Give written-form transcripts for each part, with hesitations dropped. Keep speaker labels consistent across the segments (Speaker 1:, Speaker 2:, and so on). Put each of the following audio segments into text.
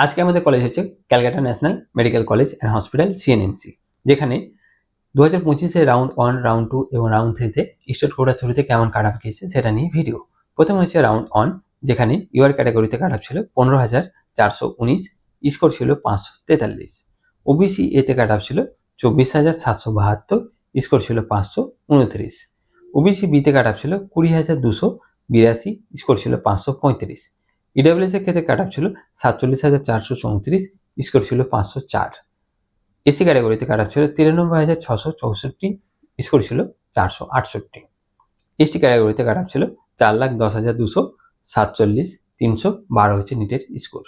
Speaker 1: আজকে আমাদের কলেজ হচ্ছে Calcutta national medical college and hospital CNMC, যেখানে 2025-এ রাউন্ড 1, রাউন্ড 2 এবং রাউন্ড 3-তে স্টেট কোটা থ্রুতে কেমন কাট অফ গিয়েছে সেটা নিয়ে ভিডিও। প্রথমে হচ্ছে রাউন্ড 1, যেখানে ইউআর ক্যাটাগরিতে কাট অফ ছিল 15,419, স্কোর ছিল 543। ওবিসি এতে কাট অফ ছিল 24,772, স্কোর ছিল 529। ওবিসি বিতে কাট অফ ছিল 20,282, স্কোর ছিল 535। ইডব্লিউএস এর ক্ষেত্রে কাট অফ ছিল 47,434, স্কোর ছিল 504। এসি ক্যাটাগরিতে কাট অফ ছিল 93,664, স্কোর ছিল 468। এসটি ক্যাটাগরিতে কাট অফ ছিল 4,10,247, 312 হচ্ছে নিটের স্কোর।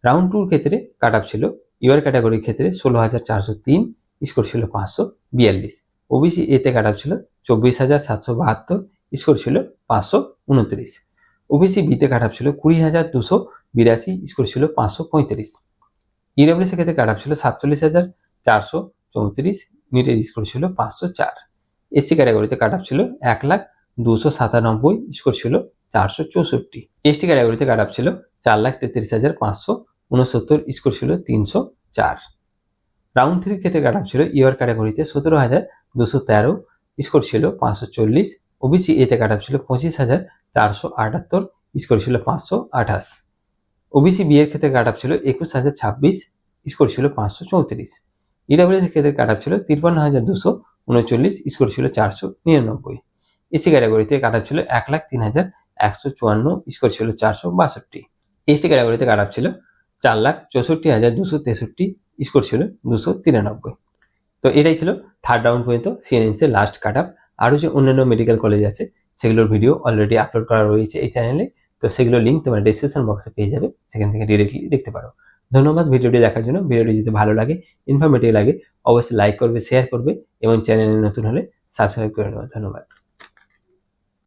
Speaker 1: রাউন্ড 2 ক্ষেত্রে কাট অফ ছিল ইউআর ক্যাটাগরির ক্ষেত্রে 16,403, স্কোর ছিল 542। ওবিসি এতে কাট অফ ছিল 24,772, স্কোর ছিল 529। ওবিসি বিতে কাট অফ ছিল 20,282, স্কোর ছিল 535। ইডব্লিউএস এর ক্ষেত্রে কাট অফ ছিল 47,434, নিটের স্কোর ছিল 504। এসসি ক্যাটাগরিতে কাট অফ ছিল 1,02,97, স্কোর ছিল 464। এসটি ক্যাটাগরিতে কাট অফ ছিল 4,33,569, স্কোর ছিল 304। রাউন্ড 3 ক্ষেত্রে কাট অফ ছিল ইউআর ক্যাটাগরিতে 17,213, স্কোর ছিল 540। ওবিসি এতে কাট অফ ছিল 25,478, স্কোর ছিল 528। ওবিসি বি এর ক্ষেত্রে কাট অফ ছিল 21,026, স্কোর ছিল 534। ইডব্লিউএস এর ক্ষেত্রে কাট অফ ছিল 53,239, স্কোর ছিল 499। এসি ক্যাটাগরিতে কাট অফ ছিল 1,03,154, স্কোর ছিল 462। এসটি ক্যাটাগরিতে কাট অফ ছিল 4,64,263, স্কোর ছিল 293। তো এটাই ছিল থার্ড রাউন্ড পর্যন্ত সিএনএমসি লাস্ট কাট অফ। আরও যে অন্যান্য মেডিকেল কলেজ আছে সেগুলোর ভিডিও অলরেডি আপলোড করা রয়েছে এই চ্যানেলে, তো সেগুলোর লিঙ্ক তোমরা ডেসক্রিপশন বক্সে পেয়ে যাবে, সেখান থেকে ডিরেক্টলি দেখতে পারো। ধন্যবাদ ভিডিওটি দেখার জন্য। ভিডিওটি যদি ভালো লাগে, ইনফরমেটিভ লাগে, অবশ্যই লাইক করবে, শেয়ার করবে এবং চ্যানেলে নতুন হলে সাবস্ক্রাইব করে নেবে। ধন্যবাদ।